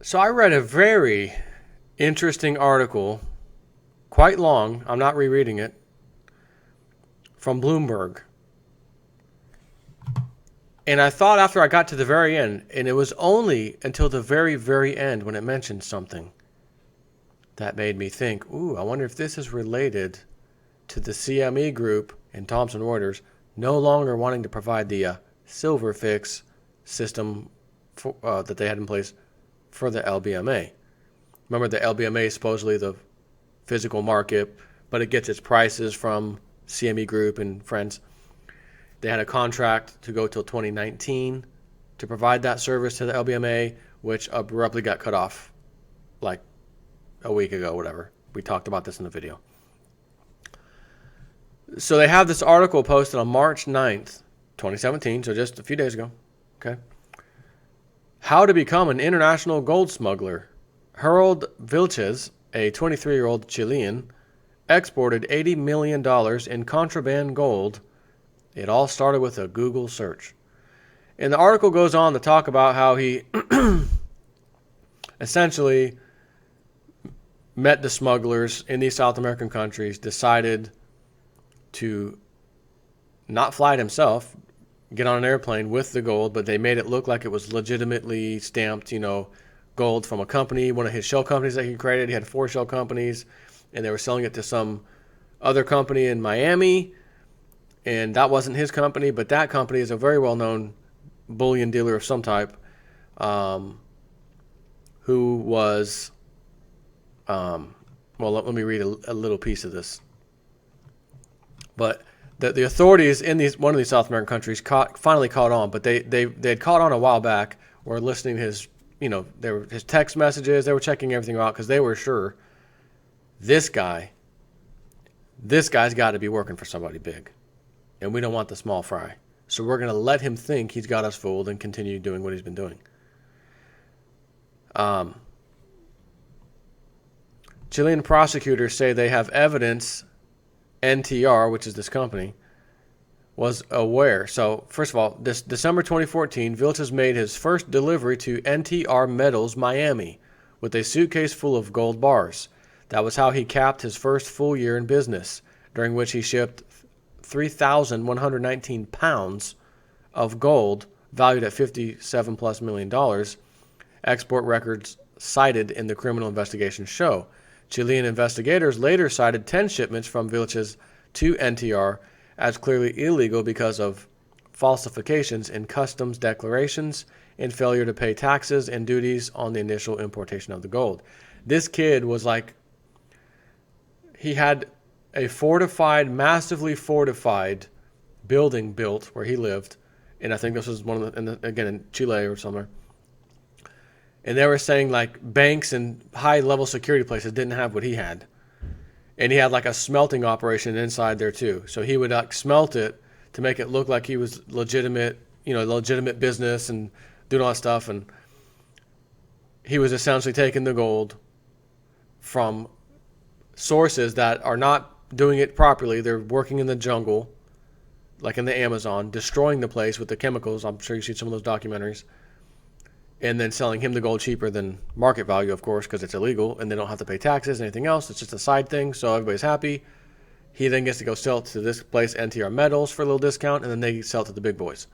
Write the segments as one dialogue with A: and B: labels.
A: So I read a very interesting article, quite long. I'm not rereading it, from Bloomberg. And I thought after I got to the very end, and it was only until the very, very end when it mentioned something that made me think, ooh, I wonder if this is related to the CME Group and Thomson Reuters no longer wanting to provide the silver fix system that they had in place for the LBMA. Remember, the LBMA is supposedly the physical market, but it gets its prices from CME Group and friends. They had a contract to go till 2019 to provide that service to the LBMA, which abruptly got cut off like a week ago, whatever. We talked about this in the video. So they have this article posted on March 9th, 2017, so just a few days ago. Okay. How to become an international gold smuggler. Harold Vilches, a 23-year-old Chilean, exported $80 million in contraband gold. It all started with a Google search. And the article goes on to talk about how he essentially met the smugglers in these South American countries, decided to not fly it himself, get on an airplane with the gold, but they made it look like it was legitimately stamped, gold from a company, one of his shell companies that he created. He had 4 shell companies, and they were selling it to some other company in Miami, and that wasn't his company, but that company is a very well-known bullion dealer of some type, who was, let me read a little piece of this. But the authorities in one of these South American countries finally caught on, but they had caught on a while back. Were listening to his, his text messages. They were checking everything out because they were sure this guy's got to be working for somebody big, and we don't want the small fry. So we're going to let him think he's got us fooled and continue doing what he's been doing. Chilean prosecutors say they have evidence NTR, which is this company, was aware. So, first of all, this December 2014, Vilches made his first delivery to NTR Metals Miami with a suitcase full of gold bars. That was how he capped his first full year in business, during which he shipped 3,119 pounds of gold valued at $57+ million. Export records cited in the criminal investigation show. Chilean investigators later cited 10 shipments from Vilches to NTR as clearly illegal because of falsifications in customs declarations and failure to pay taxes and duties on the initial importation of the gold. This kid was like, he had a massively fortified building built where he lived, and I think this was one of again in Chile or somewhere. And they were saying like banks and high-level security places didn't have what he had. And he had like a smelting operation inside there too. So he would smelt it to make it look like he was legitimate business and doing all that stuff. And he was essentially taking the gold from sources that are not doing it properly. They're working in the jungle, like in the Amazon, destroying the place with the chemicals. I'm sure you've seen some of those documentaries. And then selling him the gold cheaper than market value, of course, because it's illegal, and they don't have to pay taxes and anything else. It's just a side thing, so everybody's happy. He then gets to go sell it to this place, NTR Metals, for a little discount, and then they sell it to the big boys.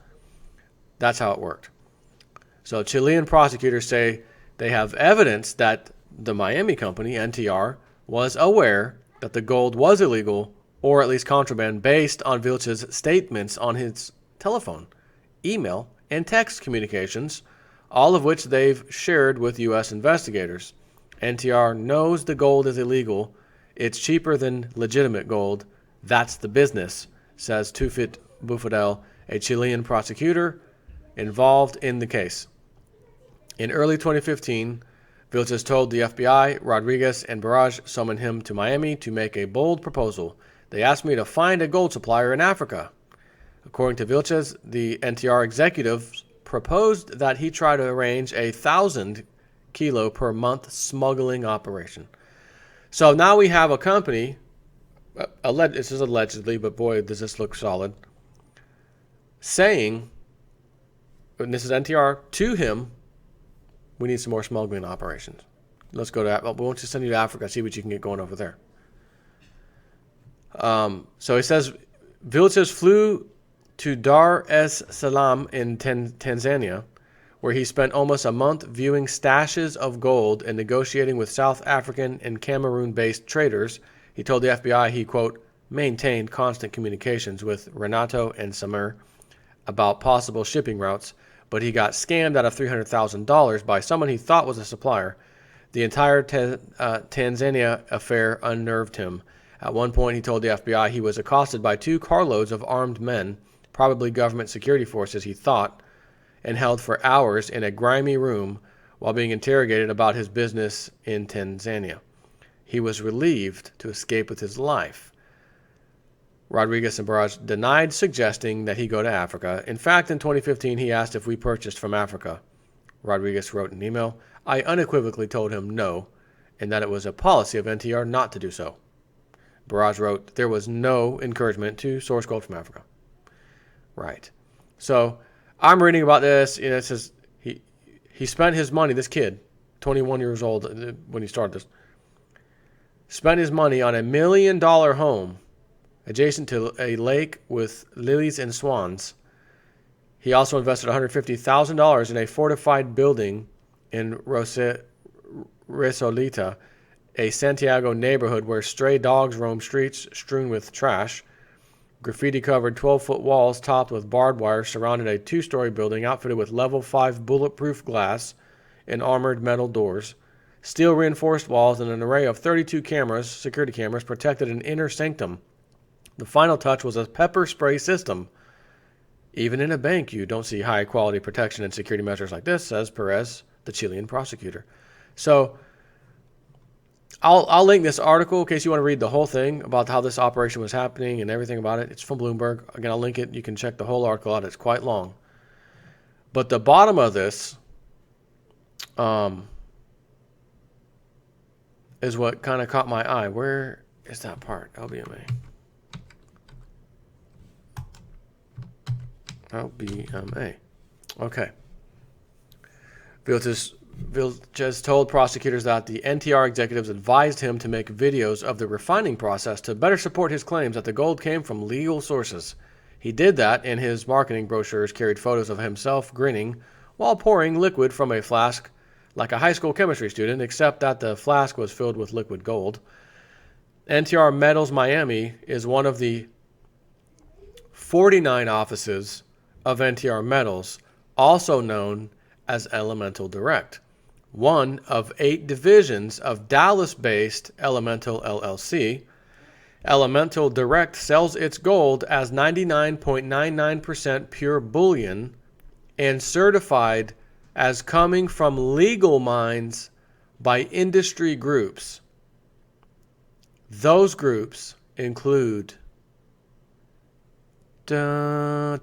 A: That's how it worked. So Chilean prosecutors say they have evidence that the Miami company, NTR, was aware that the gold was illegal, or at least contraband, based on Vilches' statements on his telephone, email, and text communications, all of which they've shared with U.S. investigators. NTR knows the gold is illegal. It's cheaper than legitimate gold. That's the business, says Tufit Bufadel, a Chilean prosecutor involved in the case. In early 2015, Vilches told the FBI Rodriguez and Barrage summoned him to Miami to make a bold proposal. They asked me to find a gold supplier in Africa. According to Vilches, the NTR executives proposed that he try to arrange a 1,000 kilo per month smuggling operation. So now we have a company, this is allegedly, but boy, does this look solid, saying, and this is NTR, to him, We need some more smuggling operations. Let's go to Africa. We want to send you to Africa, see what you can get going over there. So he says, Vilches flew to Dar es Salaam in Tanzania, where he spent almost a month viewing stashes of gold and negotiating with South African and Cameroon-based traders. He told the FBI he, quote, maintained constant communications with Renato and Samir about possible shipping routes, but he got scammed out of $300,000 by someone he thought was a supplier. The entire Tanzania affair unnerved him. At one point, he told the FBI he was accosted by 2 carloads of armed men, probably government security forces, he thought, and held for hours in a grimy room while being interrogated about his business in Tanzania. He was relieved to escape with his life. Rodriguez and Barrage denied suggesting that he go to Africa. In fact, in 2015, he asked if we purchased from Africa. Rodriguez wrote an email. I unequivocally told him no, and that it was a policy of NTR not to do so. Barrage wrote, there was no encouragement to source gold from Africa. Right. So I'm reading about this. It says he spent his money, this kid, 21 years old when he started this, spent his money on $1 million home adjacent to a lake with lilies and swans. He also invested $150,000 in a fortified building in Resolita, a Santiago neighborhood where stray dogs roam streets strewn with trash. Graffiti-covered 12-foot walls topped with barbed wire surrounded a 2-story building outfitted with level 5 bulletproof glass and armored metal doors. Steel-reinforced walls and an array of 32 cameras, security cameras, protected an inner sanctum. The final touch was a pepper spray system. Even in a bank, you don't see high-quality protection and security measures like this, says Perez, the Chilean prosecutor. So I'll link this article in case you want to read the whole thing about how this operation was happening and everything about it. It's from Bloomberg. Again, I'll link it. You can check the whole article out. It's quite long. But the bottom of this is what kind of caught my eye. Where is that part? LBMA. LBMA. Okay. Vilches told prosecutors that the NTR executives advised him to make videos of the refining process to better support his claims that the gold came from legal sources. He did that, and his marketing brochures carried photos of himself grinning while pouring liquid from a flask like a high school chemistry student, except that the flask was filled with liquid gold. NTR Metals Miami is one of the 49 offices of NTR Metals, also known as Elemental Direct, one of 8 divisions of Dallas-based Elemental LLC. Elemental Direct sells its gold as 99.99% pure bullion and certified as coming from legal mines by industry groups. Those groups include the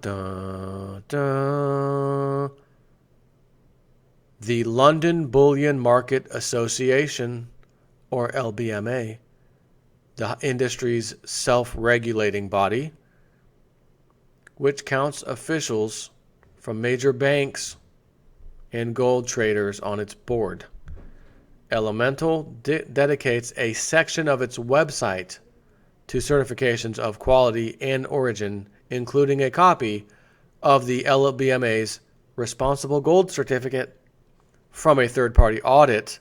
A: London Bullion Market Association, or LBMA, the industry's self-regulating body, which counts officials from major banks and gold traders on its board. Elemental dedicates a section of its website to certifications of quality and origin, including a copy of the LBMA's Responsible Gold Certificate from a third-party audit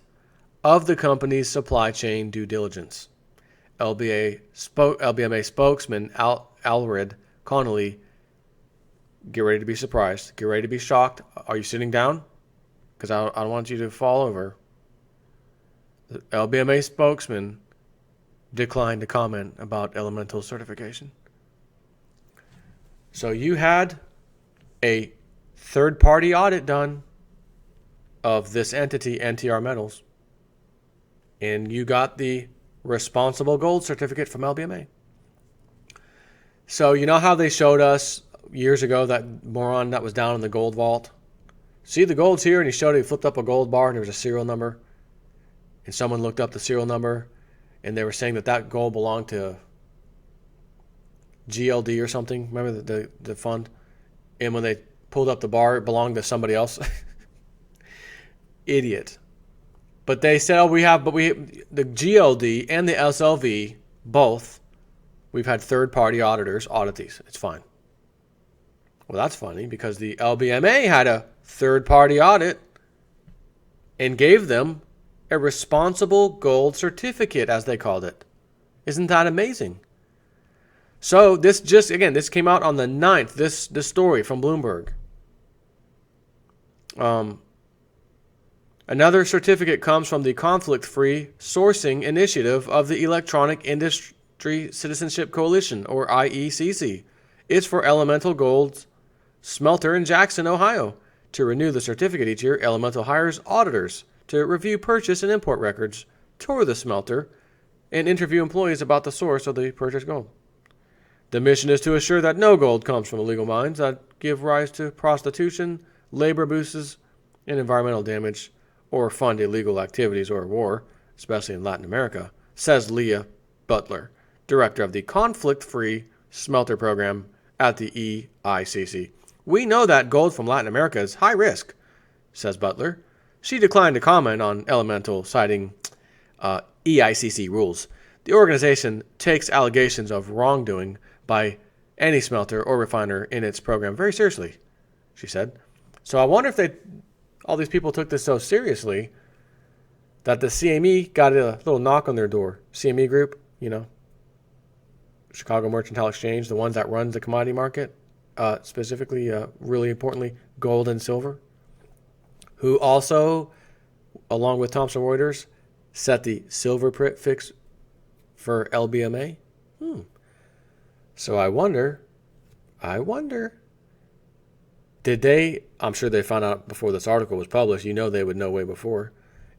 A: of the company's supply chain due diligence. LBMA spokesman Alred Connolly, get ready to be surprised. Get ready to be shocked. Are you sitting down? Because I don't want you to fall over. The LBMA spokesman declined to comment about Elemental certification. So you had a third-party audit done of this entity, NTR Metals, and you got the Responsible Gold Certificate from LBMA. So you know how they showed us years ago that moron that was down in the gold vault? See, the gold's here, and he flipped up a gold bar, and there was a serial number, and someone looked up the serial number, and they were saying that gold belonged to GLD or something. Remember the fund? And when they pulled up the bar, it belonged to somebody else. Idiot. But they said, oh, the GLD and the SLV, both, we've had third-party auditors audit these. It's fine. Well, that's funny because the LBMA had a third-party audit and gave them a responsible gold certificate, as they called it. Isn't that amazing? So this came out on the 9th, this story from Bloomberg. Another certificate comes from the Conflict-Free Sourcing Initiative of the Electronic Industry Citizenship Coalition, or IECC. It's for Elemental Gold's smelter in Jackson, Ohio. To renew the certificate each year, Elemental hires auditors to review purchase and import records, tour the smelter, and interview employees about the source of the purchased gold. The mission is to assure that no gold comes from illegal mines that give rise to prostitution, labor abuses, and environmental damage, or fund illegal activities or war, especially in Latin America, says Leah Butler, director of the Conflict-Free Smelter Program at the EICC. We know that gold from Latin America is high risk, says Butler. She declined to comment on Elemental, citing EICC rules. The organization takes allegations of wrongdoing by any smelter or refiner in its program very seriously, she said. So I wonder if all these people took this so seriously that the CME got a little knock on their door. CME Group, Chicago Mercantile Exchange, the ones that runs the commodity market, specifically, really importantly, gold and silver, who also, along with Thomson Reuters, set the silver fix for LBMA. So I wonder, did they, I'm sure they found out before this article was published, they would know way before,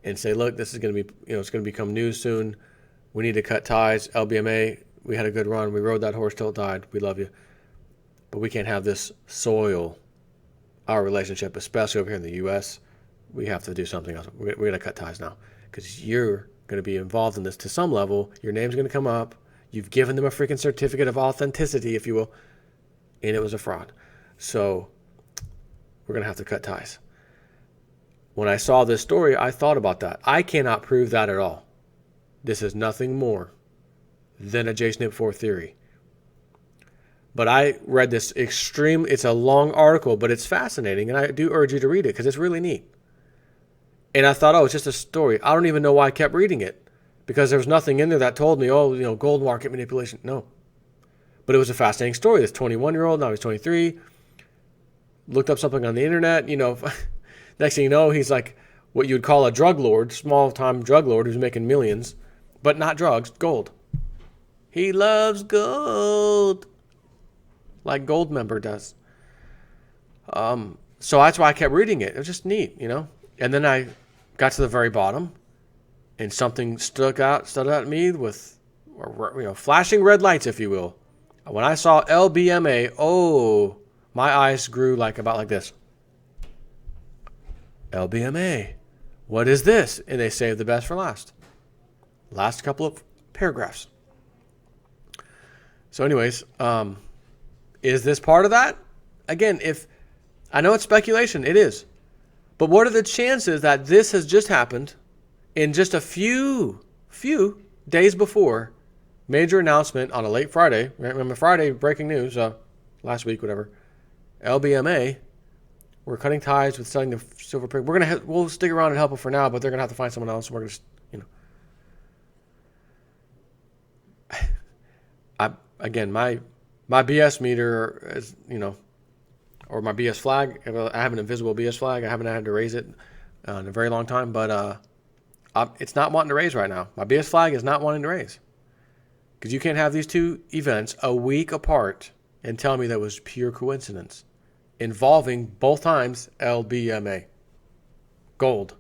A: and say, look, this is going to be, it's going to become news soon. We need to cut ties. LBMA, we had a good run. We rode that horse till it died. We love you. But we can't have this soil our relationship, especially over here in the U.S. We have to do something else. We're going to cut ties now because you're going to be involved in this to some level. Your name's going to come up. You've given them a freaking certificate of authenticity, if you will, and it was a fraud. So we're going to have to cut ties. When I saw this story, I thought about that. I cannot prove that at all. This is nothing more than a JSNP4 theory. But I read this it's a long article, but it's fascinating, and I do urge you to read it because it's really neat. And I thought, it's just a story. I don't even know why I kept reading it because there was nothing in there that told me, gold market manipulation. No. But it was a fascinating story. This 21-year-old, now he's 23, looked up something on the internet. Next thing you know, he's like what you'd call a drug lord, small-time drug lord who's making millions, but not drugs, gold. He loves gold, like Goldmember does. So that's why I kept reading it. It was just neat, And then I got to the very bottom, and something stood out at me with, flashing red lights, if you will. When I saw LBMA, my eyes grew about like this. LBMA, what is this? And they saved the best for last. Last couple of paragraphs. So anyways, is this part of that? Again, I know it's speculation, it is. But what are the chances that this has just happened in just a few days before major announcement on a late Friday? Remember Friday, breaking news, last week, whatever. LBMA, we're cutting ties with selling the silver pig. We'll stick around and help them for now, but they're gonna have to find someone else. We're gonna, my BS meter is, or my BS flag. I have an invisible BS flag. I haven't had to raise it in a very long time, but it's not wanting to raise right now. My BS flag is not wanting to raise because you can't have these two events a week apart and tell me that was pure coincidence involving both times LBMA. Gold.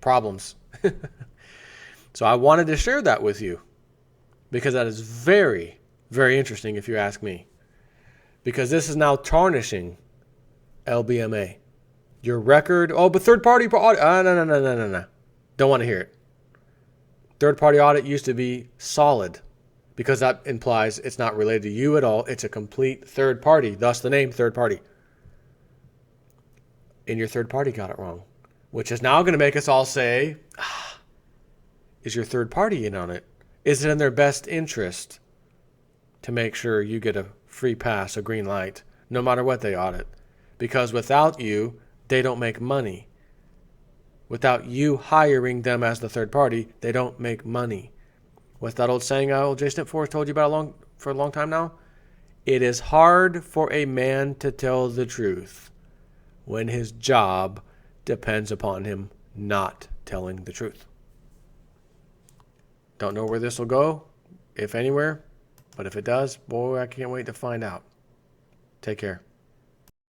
A: Problems. So I wanted to share that with you because that is very, very interesting if you ask me. Because this is now tarnishing LBMA. Your record, but third-party audit. No. Don't want to hear it. Third-party audit used to be solid because that implies it's not related to you at all. It's a complete third party, thus the name third party. And your third party got it wrong. which is now going to make us all say, is your third party in on it? Is it in their best interest to make sure you get a free pass, a green light, no matter what they audit? Because without you, they don't make money. Without you hiring them as the third party, they don't make money. What's that old saying old Jason Forrest told you about for a long time now? It is hard for a man to tell the truth when his job depends upon him not telling the truth. Don't know where this will go, if anywhere, but if it does, boy, I can't wait to find out. Take care.